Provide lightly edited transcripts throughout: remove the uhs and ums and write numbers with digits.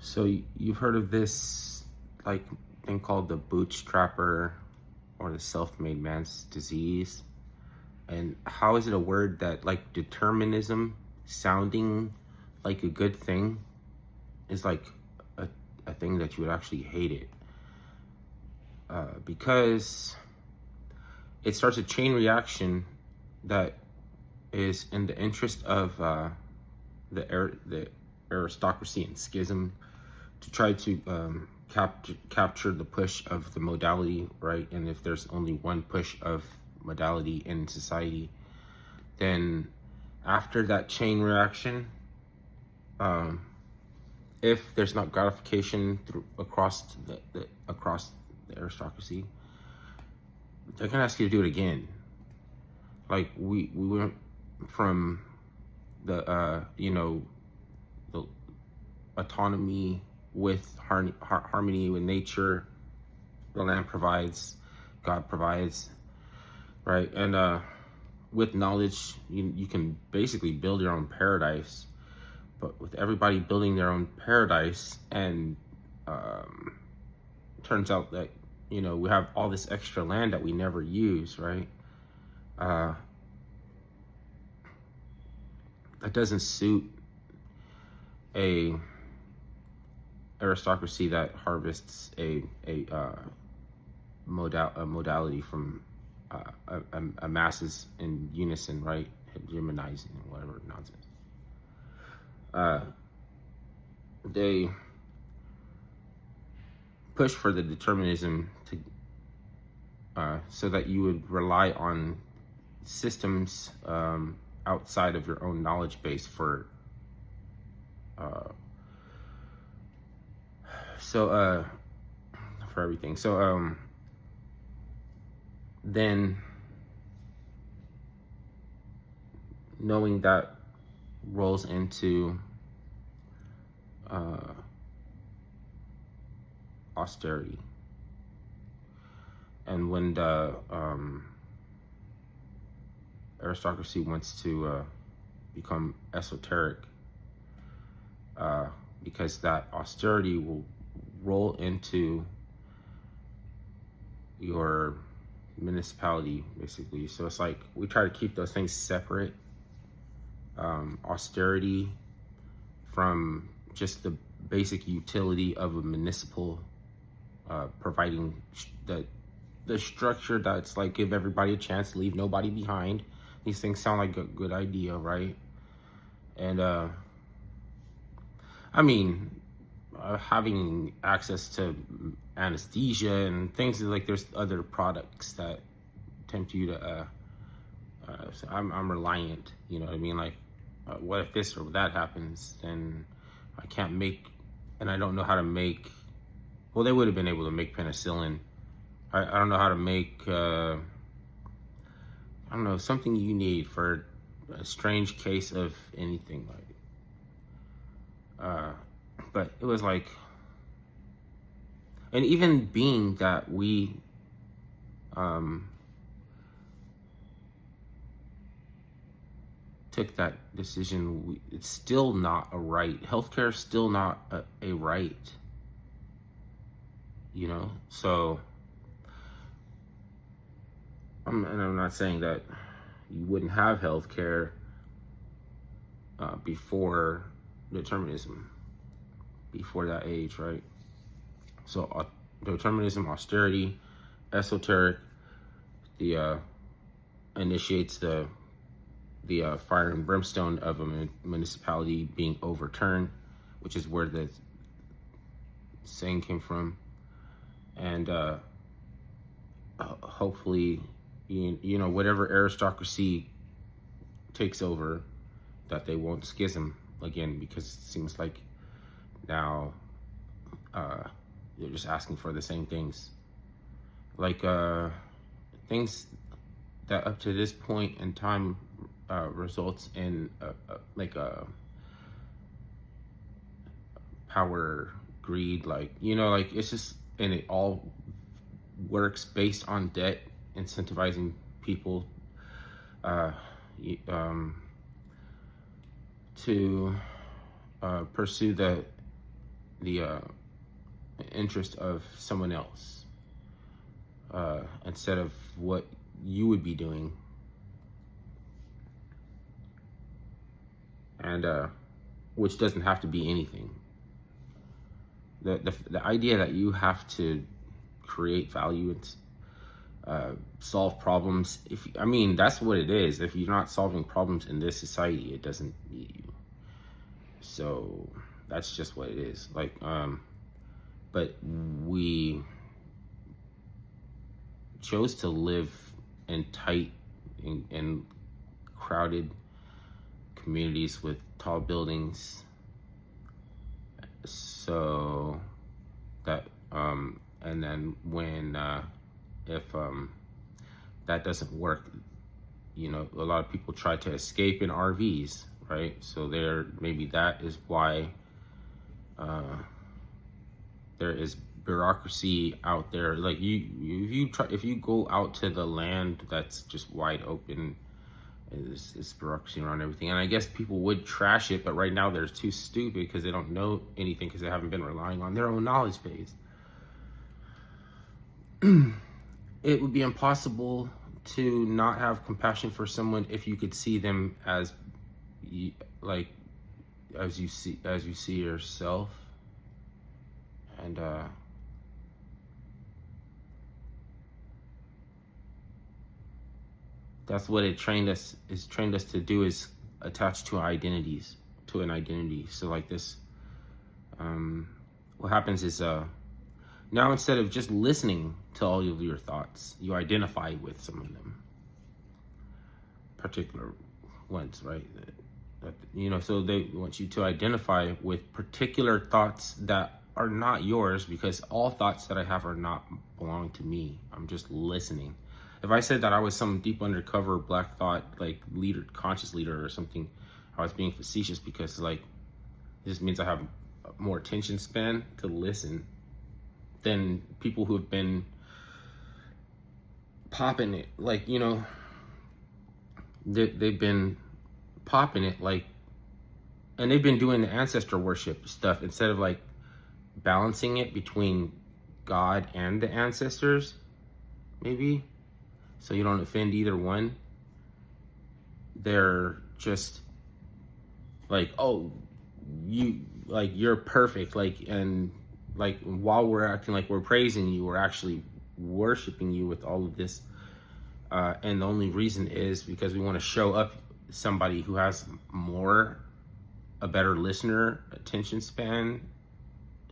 So you've heard of this like thing called the bootstrapper or the self-made man's disease? And how is it a word that like determinism sounding like a good thing is like a, a thing that you would actually hate it? Because it starts a chain reaction that is in the interest of the aristocracy and schism to try to capture the push of the modality, right? And if there's only one push of modality in society, then after that chain reaction, if there's not gratification across the aristocracy, they're gonna ask you to do it again. Like we went from the the autonomy with harmony with nature, the land provides, God provides, right? And with knowledge, you can basically build your own paradise. But with everybody building their own paradise, and turns out that we have all this extra land that we never use, right? That doesn't suit a aristocracy that harvests a modality from a masses in unison, right? Hegemonizing and whatever nonsense. They push for the determinism to so that you would rely on systems outside of your own knowledge base for everything. So then knowing that rolls into austerity. And when the aristocracy wants to become esoteric, because that austerity will roll into your municipality, basically. So it's like we try to keep those things separate. Austerity from just the basic utility of a municipal, providing the structure that's like give everybody a chance, leave nobody behind. These things sound like a good idea, right? And having access to anesthesia and things like, there's other products that tempt you to so I'm reliant, you know what I mean? Like, what if this or that happens? Then I can't make, and I don't know how to make. Well, they would have been able to make penicillin. I don't know how to make. I don't know, something you need for a strange case of anything, like. But it was like, and even being that we took that decision, it's still not a right. Healthcare is still not a right, So and I'm not saying that you wouldn't have healthcare before determinism, before that age, right? So determinism, austerity, esoteric, the initiates the fire and brimstone of a municipality being overturned, which is where the saying came from. And hopefully, whatever aristocracy takes over, that they won't schism again, because it seems like now they're just asking for the same things, like things that up to this point in time results in a power, greed, like it's just, and it all works based on debt, incentivizing people to pursue the interest of someone else instead of what you would be doing. And which doesn't have to be anything. The idea that you have to create value and solve problems, that's what it is. If you're not solving problems in this society, it doesn't need you. So that's just what it is. Like, but we chose to live in tight and crowded communities with tall buildings, so that and then when if that doesn't work, a lot of people try to escape in RVs, right? So maybe that is why there is bureaucracy out there. Like if you go out to the land that's just wide open, it's bureaucracy around everything. And I guess people would trash it, but right now they're too stupid because they don't know anything, because they haven't been relying on their own knowledge base. It would be impossible to not have compassion for someone if you could see them as you see yourself. And that's what it trained us to do, is attach to identities, to an identity. So like this, what happens is now instead of just listening to all of your thoughts, you identify with some of them, particular ones, right? So they want you to identify with particular thoughts that are not yours, because all thoughts that I have are not belong to me. I'm just listening. If I said that I was some deep undercover black thought, like leader, conscious leader or something, I was being facetious, because like it just means I have more attention span to listen than people who have been popping it, like, they've been popping it, like, and they've been doing the ancestor worship stuff instead of like balancing it between God and the ancestors, maybe, so you don't offend either one. They're just like, oh, you're perfect, like, and like while we're acting like we're praising you, we're actually worshiping you with all of this, and the only reason is because we want to show up somebody who has a better listener attention span,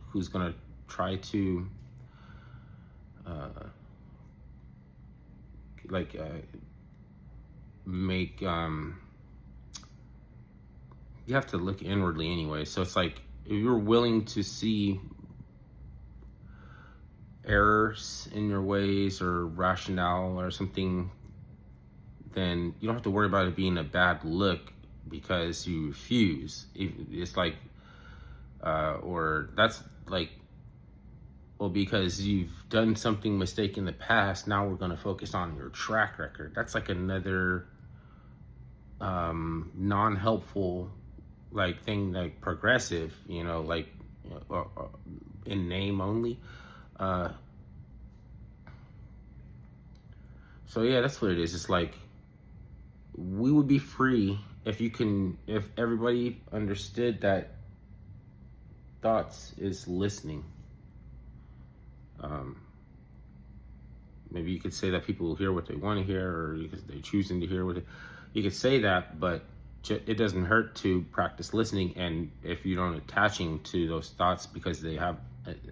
who's gonna try to make you have to look inwardly anyway. So it's like, if you're willing to see errors in your ways or rationale or something, then you don't have to worry about it being a bad look because you refuse. It's like or that's like, well, because you've done something mistake in the past, now we're going to focus on your track record. That's like another non-helpful like thing, like progressive, like in name only. So yeah, that's what it is. It's like, we would be free if everybody understood that thoughts is listening. Maybe you could say that people hear what they want to hear, or they're choosing to hear you could say that, but it doesn't hurt to practice listening. And if you don't attaching to those thoughts because they have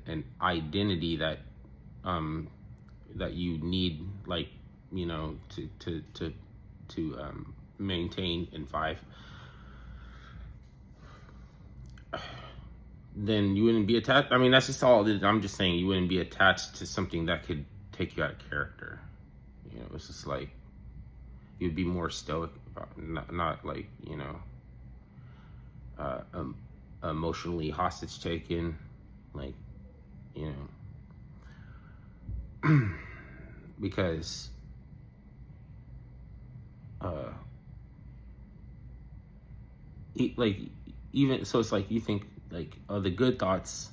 an identity that that you need, like, to maintain and thrive, then you wouldn't be attached. That's just all. I'm just saying you wouldn't be attached to something that could take you out of character. It's just like, you'd be more stoic about, not like, emotionally hostage taken, like, because like, even so, it's like, you think like, oh, the good thoughts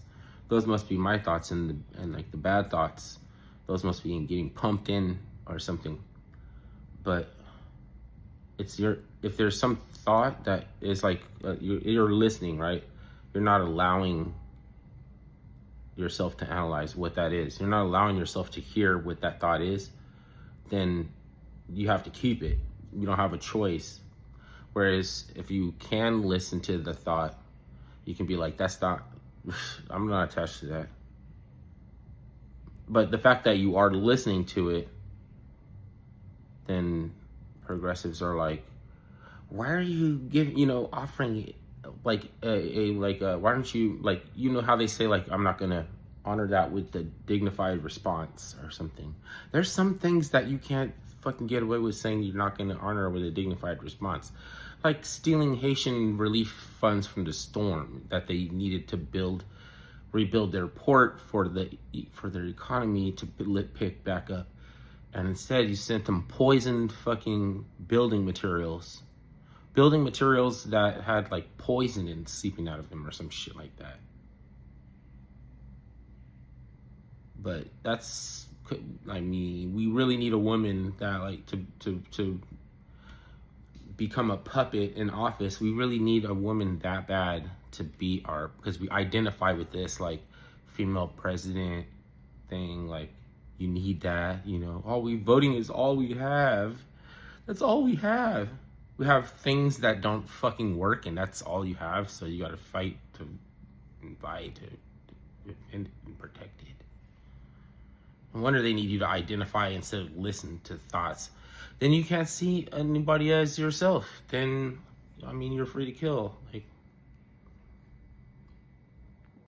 those must be my thoughts, and like the bad thoughts, those must be getting pumped in or something. But it's if there's some thought that is like you're listening, right? You're not allowing yourself to analyze what that is. You're not allowing yourself to hear what that thought is. Then you have to keep it. You don't have a choice. Whereas if you can listen to the thought, you can be like, that's not, I'm not attached to that. But the fact that you are listening to it, then progressives are like, why are you giving, offering like why don't you, like, how they say, like, I'm not gonna honor that with the dignified response or something. There's some things that you can't fucking get away with saying you're not gonna honor with a dignified response. Like stealing Haitian relief funds from the storm that they needed to rebuild their port for their economy to pick back up. And instead you sent them poisoned fucking building materials that had like poison in seeping out of them or some shit like that. But we really need a woman that, like, to become a puppet in office. We really need a woman that bad to be because we identify with this, like, female president thing. Like, you need that, voting is all we have. That's all we have. We have things that don't fucking work, and that's all you have. So you got to fight to defend and protect it. No wonder they need you to identify instead of listen to thoughts. Then you can't see anybody as yourself. Then, you're free to kill. Like,